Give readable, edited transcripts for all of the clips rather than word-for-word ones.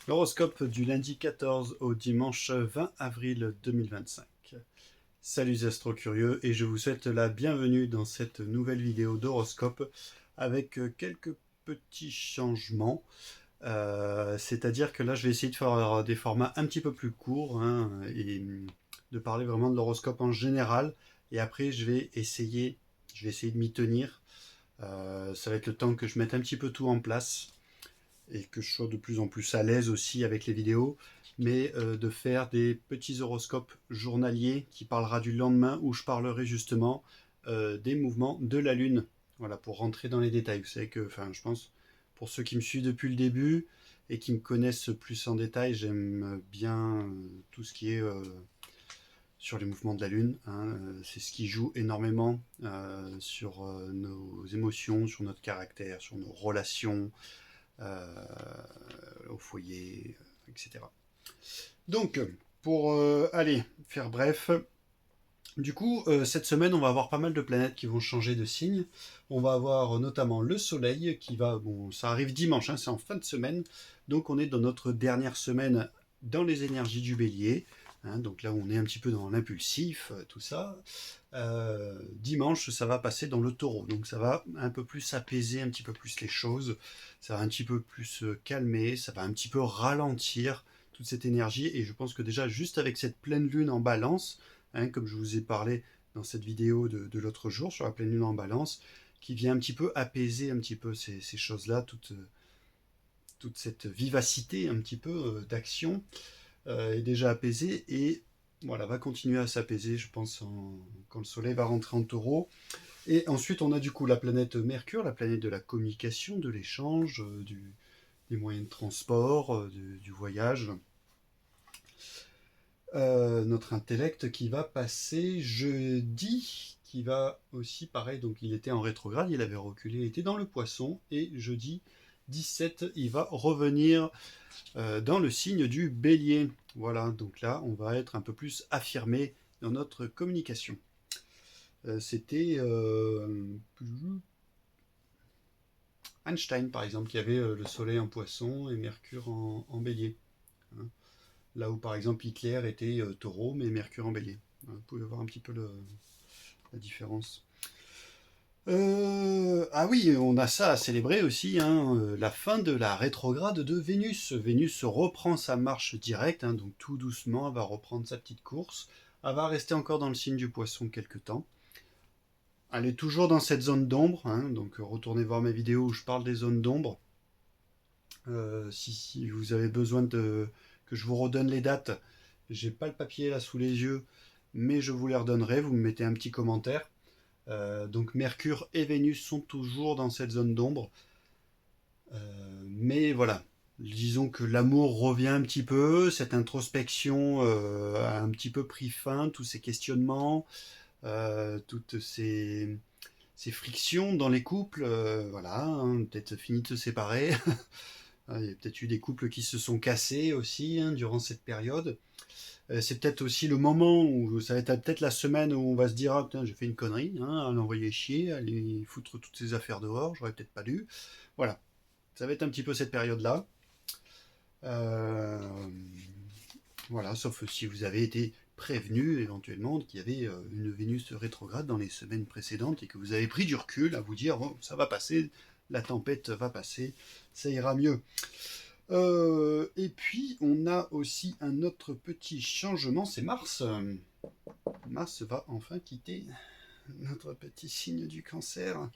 L'horoscope du lundi 14 au dimanche 20 avril 2025. Salut les astro-curieux et je vous souhaite la bienvenue dans cette nouvelle vidéo d'horoscope avec quelques petits changements. C'est-à-dire que là je vais essayer de faire des formats un petit peu plus courts et de parler vraiment de l'horoscope en général. Et après je vais essayer de m'y tenir. Ça va être le temps que je mette un petit peu tout en place et que je sois de plus en plus à l'aise aussi avec les vidéos, mais de faire des petits horoscopes journaliers qui parlera du lendemain où je parlerai justement des mouvements de la Lune. Voilà, pour rentrer dans les détails. Vous savez que, enfin, je pense, pour ceux qui me suivent depuis le début et qui me connaissent plus en détail, j'aime bien tout ce qui est sur les mouvements de la Lune. C'est ce qui joue énormément sur nos émotions, sur notre caractère, sur nos relations, euh, au foyer, etc. Donc, pour aller faire bref, du coup, cette semaine, on va avoir pas mal de planètes qui vont changer de signe. On va avoir notamment le Soleil qui va, bon, ça arrive dimanche, c'est en fin de semaine, donc on est dans notre dernière semaine dans les énergies du Bélier. Donc là, on est un petit peu dans l'impulsif, tout ça. Dimanche, ça va passer dans le Taureau, donc ça va un peu plus apaiser un petit peu plus les choses. Ça va un petit peu plus calmer, ça va un petit peu ralentir toute cette énergie. Et je pense que déjà, juste avec cette pleine lune en Balance, comme je vous ai parlé dans cette vidéo de l'autre jour sur la pleine lune en Balance, qui vient un petit peu apaiser un petit peu ces choses-là, toute cette vivacité un petit peu d'action est déjà apaisée et voilà, va continuer à s'apaiser, je pense, quand le soleil va rentrer en taureau. Et ensuite, on a du coup la planète Mercure, la planète de la communication, de l'échange, des moyens de transport, du voyage. Notre intellect qui va passer jeudi, qui va aussi, pareil, donc il était en rétrograde, il avait reculé, il était dans le poisson, et jeudi 17, il va revenir dans le signe du bélier. Voilà, donc là, on va être un peu plus affirmé dans notre communication. C'était Einstein, par exemple, qui avait le soleil en poisson et Mercure en bélier. Hein. Là où, par exemple, Hitler était taureau, mais Mercure en bélier. Vous pouvez voir un petit peu la différence. Ah oui, on a ça à célébrer aussi, la fin de la rétrograde de Vénus. Vénus reprend sa marche directe, donc tout doucement, elle va reprendre sa petite course. Elle va rester encore dans le signe du poisson quelques temps. Elle est toujours dans cette zone d'ombre, donc retournez voir mes vidéos où je parle des zones d'ombre. Si vous avez besoin que je vous redonne les dates, j'ai pas le papier là sous les yeux, mais je vous les redonnerai. Vous me mettez un petit commentaire. Donc Mercure et Vénus sont toujours dans cette zone d'ombre. Mais voilà, disons que l'amour revient un petit peu, cette introspection a un petit peu pris fin, tous ces questionnements, toutes ces frictions dans les couples, voilà, peut-être fini de se séparer. Il y a peut-être eu des couples qui se sont cassés aussi durant cette période. C'est peut-être aussi le moment où ça va être peut-être la semaine où on va se dire ah putain j'ai fait une connerie, à l'envoyer chier, à aller foutre toutes ces affaires dehors, j'aurais peut-être pas dû. Voilà, ça va être un petit peu cette période-là. Euh, voilà, sauf si vous avez été prévenu éventuellement qu'il y avait une Vénus rétrograde dans les semaines précédentes et que vous avez pris du recul à vous dire oh, ça va passer, la tempête va passer, ça ira mieux. Et puis, on a aussi un autre petit changement, c'est Mars. Mars va enfin quitter notre petit signe du cancer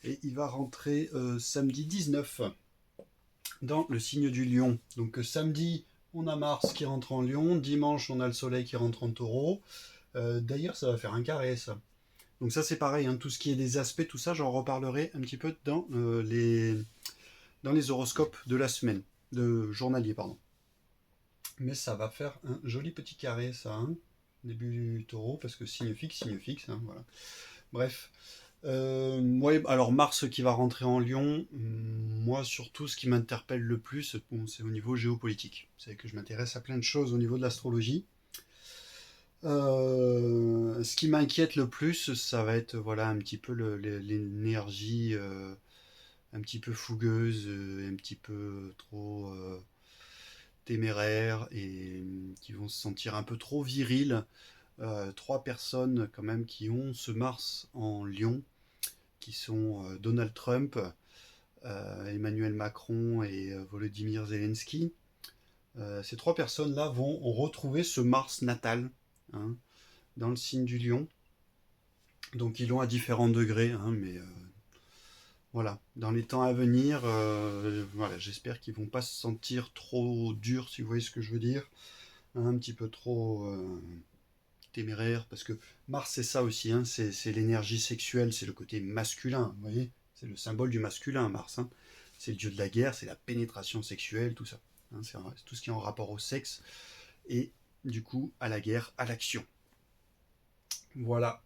et il va rentrer samedi 19 dans le signe du lion. Donc samedi, on a Mars qui rentre en lion, dimanche, on a le soleil qui rentre en taureau. D'ailleurs, ça va faire un carré, ça. Donc ça, c'est pareil, tout ce qui est des aspects, tout ça, j'en reparlerai un petit peu dans les horoscopes de la semaine, de journalier, pardon. Mais ça va faire un joli petit carré, ça, début du taureau, parce que signe fixe, voilà. Bref. Ouais, alors Mars qui va rentrer en Lion, moi surtout ce qui m'interpelle le plus, bon, c'est au niveau géopolitique. Vous savez que je m'intéresse à plein de choses au niveau de l'astrologie. Ce qui m'inquiète le plus, ça va être voilà un petit peu l'énergie un petit peu fougueuse, un petit peu trop téméraires et qui vont se sentir un peu trop virils. 3 personnes quand même qui ont ce Mars en Lion, qui sont Donald Trump, Emmanuel Macron et Volodymyr Zelensky. Ces 3 personnes-là vont retrouver ce Mars natal, hein, dans le signe du Lion. Donc ils l'ont à différents degrés, hein, mais voilà, dans les temps à venir, voilà, j'espère qu'ils vont pas se sentir trop durs, si vous voyez ce que je veux dire, hein, un petit peu trop téméraire, parce que Mars c'est ça aussi, hein, c'est l'énergie sexuelle, c'est le côté masculin, vous voyez, c'est le symbole du masculin, Mars, hein. C'est le dieu de la guerre, c'est la pénétration sexuelle, tout ça, hein, c'est tout ce qui est en rapport au sexe, et du coup à la guerre, à l'action. Voilà.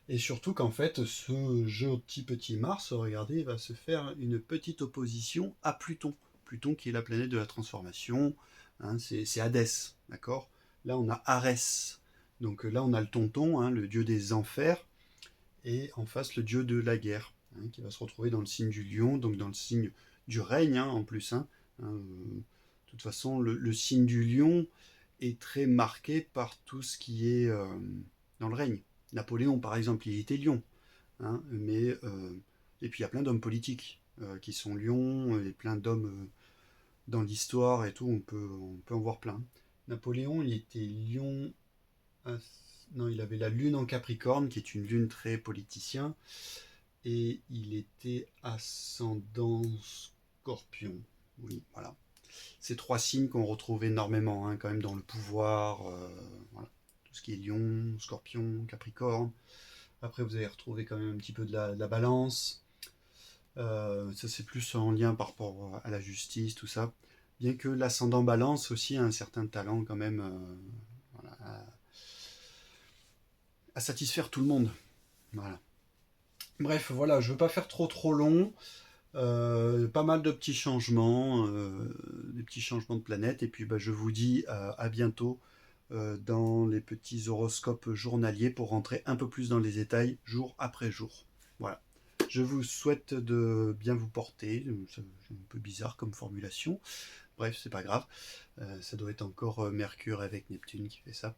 Et surtout qu'en fait, ce joli petit Mars, regardez, va se faire une petite opposition à Pluton. Pluton qui est la planète de la transformation, hein, c'est Hadès, d'accord. Là, on a Arès. Donc là, on a le tonton, hein, le dieu des enfers, et en face, le dieu de la guerre, hein, qui va se retrouver dans le signe du lion, donc dans le signe du règne, hein, en plus. De toute façon, le signe du lion est très marqué par tout ce qui est dans le règne. Napoléon, par exemple, il était lion. Hein, et puis il y a plein d'hommes politiques qui sont lions, et plein d'hommes dans l'histoire et tout, on peut en voir plein. Napoléon, il était lion. Non, il avait la lune en Capricorne, qui est une lune très politicien, et il était ascendant Scorpion. Oui, voilà. Ces 3 signes qu'on retrouve énormément, hein, quand même, dans le pouvoir. Voilà. Tout ce qui est lion, Scorpion, Capricorne. Après, vous allez retrouver quand même un petit peu de la balance. Ça, c'est plus en lien par rapport à la justice, tout ça. Bien que l'ascendant balance aussi a un certain talent quand même voilà, à satisfaire tout le monde. Voilà. Bref, voilà, je ne veux pas faire trop long. Pas mal de petits changements, des petits changements de planète. Et puis, bah, je vous dis à bientôt dans les petits horoscopes journaliers pour rentrer un peu plus dans les détails jour après jour. Voilà. Je vous souhaite de bien vous porter. C'est un peu bizarre comme formulation. Bref, c'est pas grave. Ça doit être encore Mercure avec Neptune qui fait ça.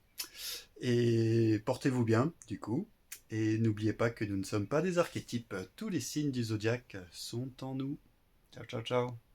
Et portez-vous bien, du coup. Et n'oubliez pas que nous ne sommes pas des archétypes. Tous les signes du zodiaque sont en nous. Ciao, ciao, ciao.